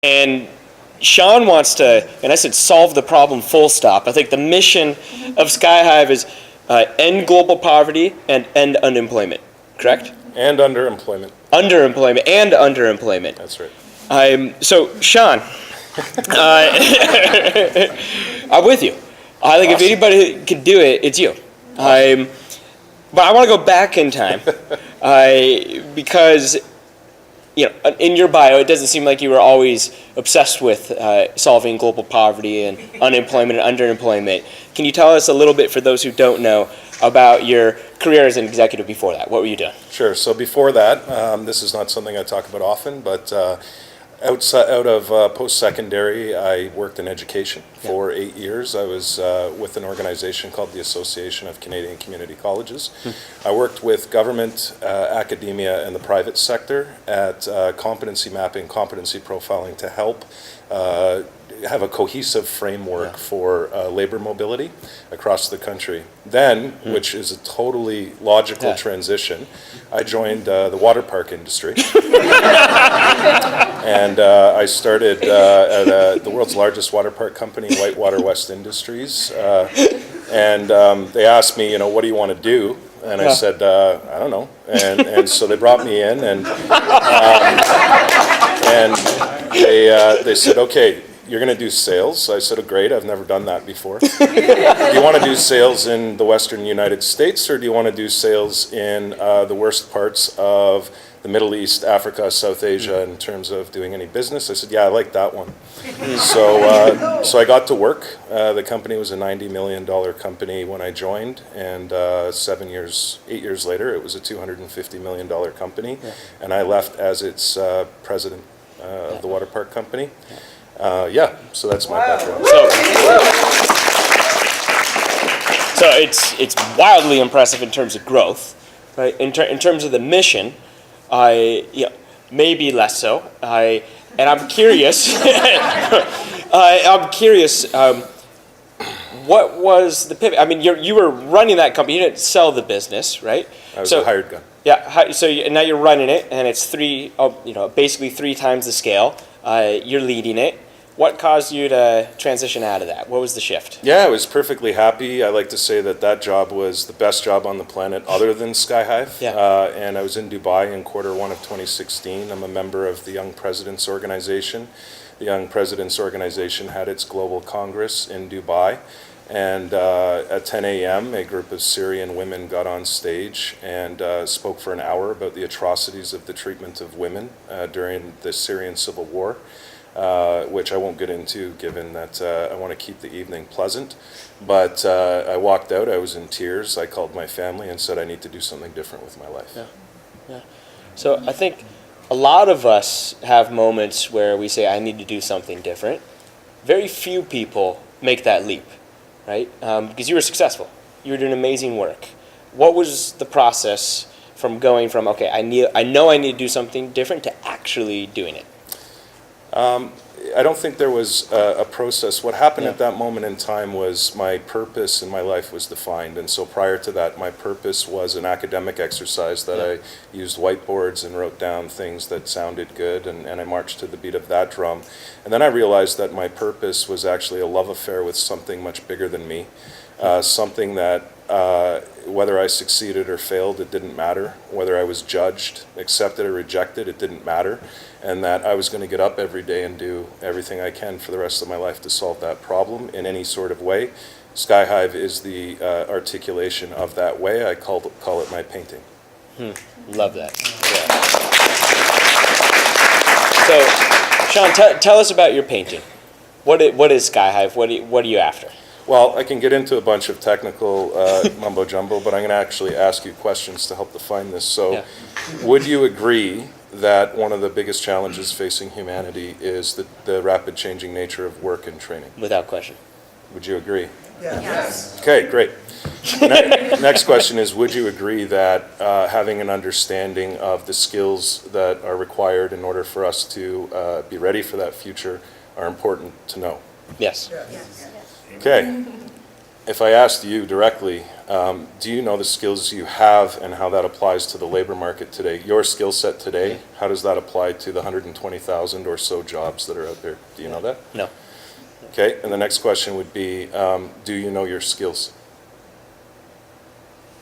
And Sean wants to, in essence, solve the problem full stop. I think the mission of SkyHive is end global poverty and end unemployment, correct? And underemployment. Underemployment and underemployment. That's right. So, Sean, I'm with you. I think awesome. If anybody could do it, it's you. Awesome. But I want to go back in time because, in your bio, it doesn't seem like you were always obsessed with solving global poverty and unemployment and underemployment. Can you tell us a little bit, for those who don't know, about your career as an executive before that? What were you doing? Sure. So before that, this is not something I talk about often, but out of post-secondary, I worked in education for 8 years. I was with an organization called the Association of Canadian Community Colleges. I worked with government, academia, and the private sector at competency mapping, competency profiling to help have a cohesive framework for labor mobility across the country. Then, which is a totally logical transition, I joined the water park industry. And I started at the world's largest water park company, Whitewater West Industries. And they asked me, what do you want to do? And I said, I don't know. And so they brought me in, and they said, okay, you're going to do sales. I said, oh, great, I've never done that before. Do you want to do sales in the Western United States, or do you want to do sales in the worst parts of the Middle East, Africa, South Asia, in terms of doing any business? I said, yeah, I like that one. So I got to work. The company was a $90 million company when I joined, and 8 years later, it was a $250 million company, and I left as its president of the water park company. So that's my background. So it's wildly impressive in terms of growth, right? In terms of the mission, maybe less so. And I'm curious. What was the pivot? I mean, you were running that company. You didn't sell the business, right? I was a hired gun. Yeah. So now you're running it, and it's basically 3 times the scale. You're leading it. What caused you to transition out of that? What was the shift? Yeah, I was perfectly happy. I like to say that job was the best job on the planet other than SkyHive. And I was in Dubai in Q1 of 2016. I'm a member of the Young Presidents Organization. The Young Presidents Organization had its global congress in Dubai. And at 10 a.m., a group of Syrian women got on stage and spoke for an hour about the atrocities of the treatment of women during the Syrian civil war. Which I won't get into, given that I want to keep the evening pleasant. But I walked out, I was in tears. I called my family and said I need to do something different with my life. Yeah. So I think a lot of us have moments where we say, I need to do something different. Very few people make that leap, right? Because you were successful. You were doing amazing work. What was the process from going from, okay, I know I need to do something different, to actually doing it? I don't think there was a process. What happened at that moment in time was my purpose in my life was defined. And so prior to that, my purpose was an academic exercise that I used whiteboards and wrote down things that sounded good, and I marched to the beat of that drum. And then I realized that my purpose was actually a love affair with something much bigger than me, something that whether I succeeded or failed, it didn't matter. Whether I was judged, accepted or rejected, it didn't matter. And that I was going to get up every day and do everything I can for the rest of my life to solve that problem in any sort of way. SkyHive is the articulation of that way. I call it my painting. Love that. Yeah. So, Sean, tell us about your painting. What is SkyHive? What are you after? Well, I can get into a bunch of technical mumbo jumbo, but I'm going to actually ask you questions to help define this. So, would you agree that one of the biggest challenges facing humanity is the rapid changing nature of work and training? Without question. Would you agree? Yes. Okay, great. Next question is, would you agree that having an understanding of the skills that are required in order for us to be ready for that future are important to know? Yes. Okay. if I asked you directly, do you know the skills you have and how that applies to the labor market today? Your skill set today, how does that apply to the 120,000 or so jobs that are out there? Do you know that? No. Okay, and the next question would be, do you know your skills?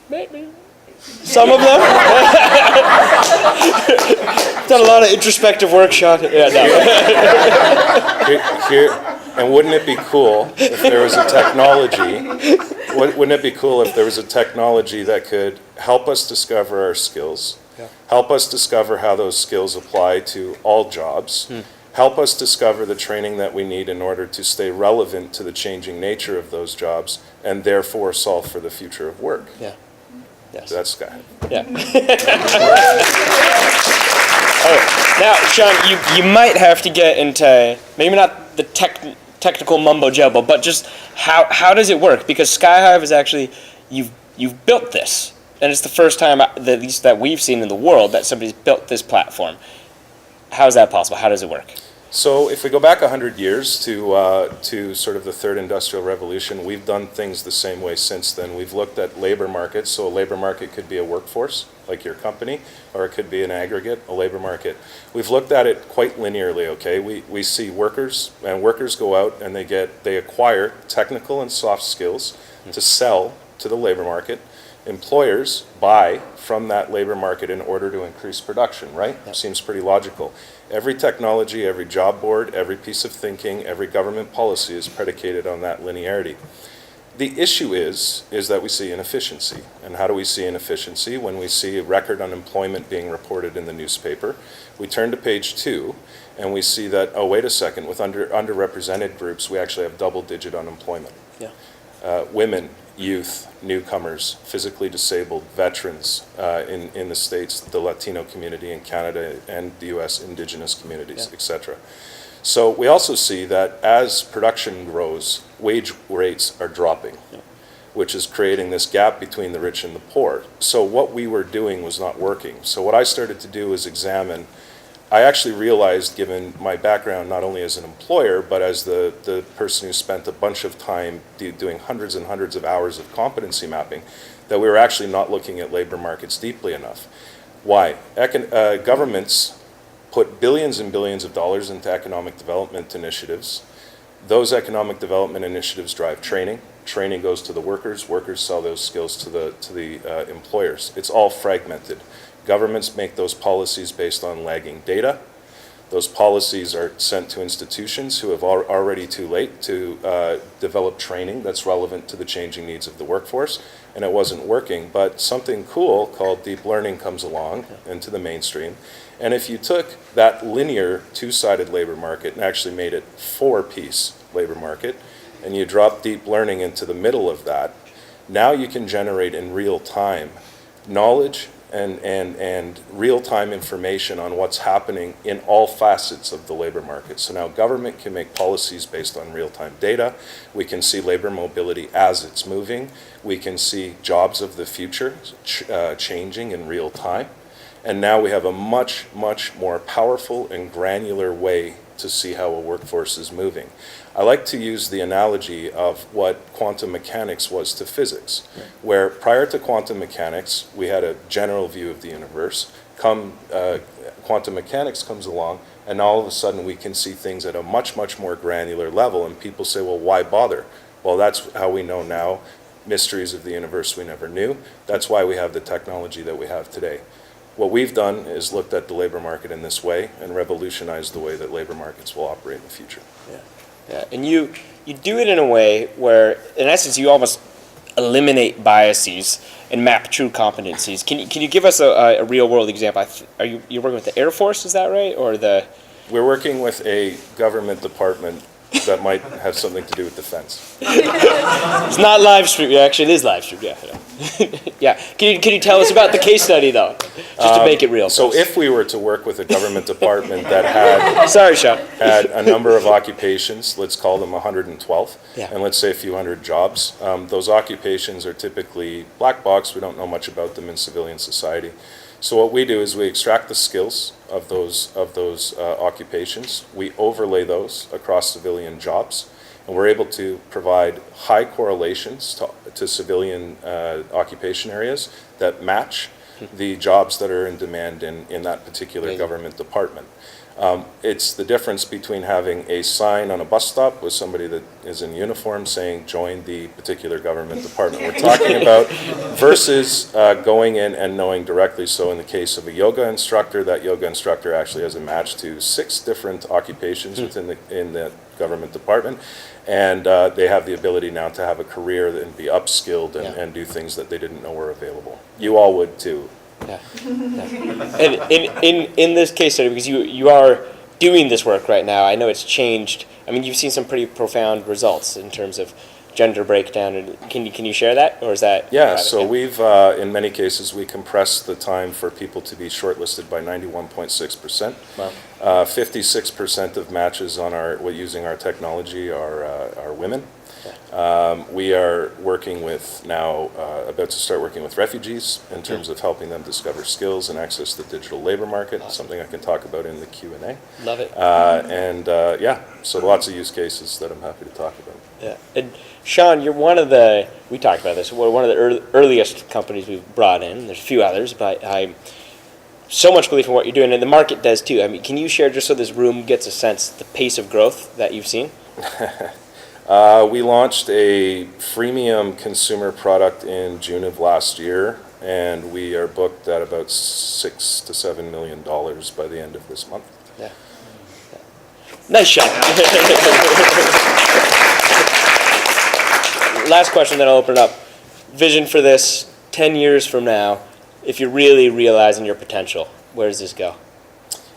Maybe. Some of them. Done a lot of introspective work, Sean. Yeah, no. And wouldn't it be cool if there was a technology? Wouldn't it be cool if there was a technology that could help us discover our skills, help us discover how those skills apply to all jobs, help us discover the training that we need in order to stay relevant to the changing nature of those jobs, and therefore solve for the future of work? Yeah. Yes. That's SkyHive. Yeah. Now, Sean, you might have to get into maybe not the technical mumbo jumbo, but just how does it work? Because SkyHive is actually you've built this, and it's the first time, at least that we've seen in the world, that somebody's built this platform. How is that possible? How does it work? So if we go back 100 years to sort of the third industrial revolution, we've done things the same way since then. We've looked at labor markets. So a labor market could be a workforce, like your company, or it could be an aggregate, a labor market. We've looked at it quite linearly, okay? We see workers, and workers go out and they acquire technical and soft skills to sell to the labor market. Employers buy from that labor market in order to increase production, right? Yep. Seems pretty logical. Every technology, every job board, every piece of thinking, every government policy is predicated on that linearity. The issue is that we see inefficiency. And how do we see inefficiency? When we see record unemployment being reported in the newspaper, we turn to page 2 and we see that, oh, wait a second, with underrepresented groups, we actually have double-digit unemployment. Yeah. Women, youth, newcomers, physically disabled, veterans in the States, the Latino community in Canada and the US, indigenous communities, etc. So we also see that as production grows, wage rates are dropping, which is creating this gap between the rich and the poor. So what we were doing was not working. So what I started to do is examine. I actually realized, given my background not only as an employer, but as the person who spent a bunch of time doing hundreds and hundreds of hours of competency mapping, that we were actually not looking at labor markets deeply enough. Why? Governments put billions and billions of dollars into economic development initiatives. Those economic development initiatives drive training. Training goes to the workers. Workers sell those skills to the employers. It's all fragmented. Governments make those policies based on lagging data. Those policies are sent to institutions who have already too late to develop training that's relevant to the changing needs of the workforce, and it wasn't working. But something cool called deep learning comes along into the mainstream. And if you took that linear two-sided labor market and actually made it four-piece labor market, and you drop deep learning into the middle of that, now you can generate in real time knowledge and real-time information on what's happening in all facets of the labor market. So now government can make policies based on real-time data. We can see labor mobility as it's moving. We can see jobs of the future changing in real time. And now we have a much, much more powerful and granular way to see how a workforce is moving. I like to use the analogy of what quantum mechanics was to physics, where prior to quantum mechanics, we had a general view of the universe. Quantum mechanics comes along, and all of a sudden we can see things at a much, much more granular level, and people say, well, why bother? Well, that's how we know now mysteries of the universe we never knew. That's why we have the technology that we have today. What we've done is looked at the labor market in this way and revolutionized the way that labor markets will operate in the future. Yeah, and you do it in a way where, in essence, you almost eliminate biases and map true competencies. Can you give us a real world example? You're working with the Air Force, is that right, or the? We're working with a government department that might have something to do with defense. It's not live stream. Actually, it is live stream. Yeah. Yeah. Can you tell us about the case study though, just to make it real? So if we were to work with a government department that had Sean, had a number of occupations, let's call them 112, and let's say a few hundred jobs, those occupations are typically black box. We don't know much about them in civilian society. So what we do is we extract the skills of those occupations, we overlay those across civilian jobs, and we're able to provide high correlations to civilian occupation areas that match the jobs that are in demand in that particular government department. It's the difference between having a sign on a bus stop with somebody that is in uniform saying, join the particular government department we're talking about, versus going in and knowing directly. So in the case of a yoga instructor, that yoga instructor actually has a match to 6 different occupations within the government department. And they have the ability now to have a career and be upskilled and do things that they didn't know were available. You all would too. Yeah. And in this case study, because you are doing this work right now, I know it's changed. I mean, you've seen some pretty profound results in terms of gender breakdown. And can you share that, or is that? Yeah. So we've in many cases we compressed the time for people to be shortlisted by 91.6%. Wow. 56% of matches on using our technology are women. We are working with now, about to start working with refugees in terms of helping them discover skills and access the digital labor market, something I can talk about in the Q&A. Love it. So lots of use cases that I'm happy to talk about. Yeah. And Sean, you're we talked about this, one of the earliest companies we've brought in. There's a few others, but I so much belief in what you're doing, and the market does too. I mean, can you share, just so this room gets a sense, the pace of growth that you've seen? We launched a freemium consumer product in June of last year, and we are booked at about $6 to $7 million by the end of this month. Yeah. Nice shot. Last question, then I'll open it up. Vision for this 10 years from now, if you're really realizing your potential, where does this go?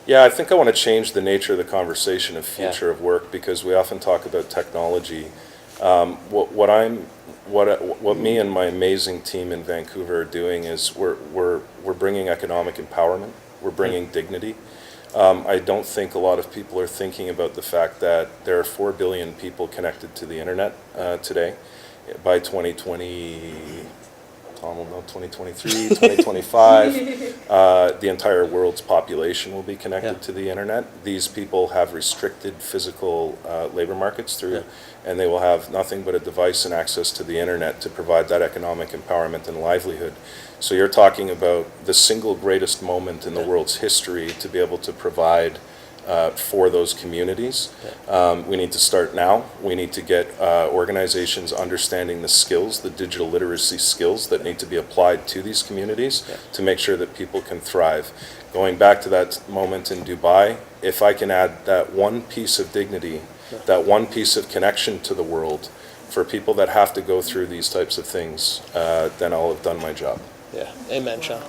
Yeah, I think I want to change the nature of the conversation of future of work, because we often talk about technology. What me and my amazing team in Vancouver are doing is we're bringing economic empowerment. We're bringing dignity. I don't think a lot of people are thinking about the fact that there are 4 billion people connected to the internet today. By 2020. Tom will know, 2023, 2025, the entire world's population will be connected to the internet. These people have restricted physical labor markets and they will have nothing but a device and access to the internet to provide that economic empowerment and livelihood. So you're talking about the single greatest moment in the world's history to be able to provide for those communities. We need to start now. We need to get organizations understanding the skills, the digital literacy skills that need to be applied to these communities to make sure that people can thrive. Going back to that moment in Dubai, if I can add that one piece of dignity, that one piece of connection to the world for people that have to go through these types of things, then I'll have done my job. Yeah. Amen, Sean.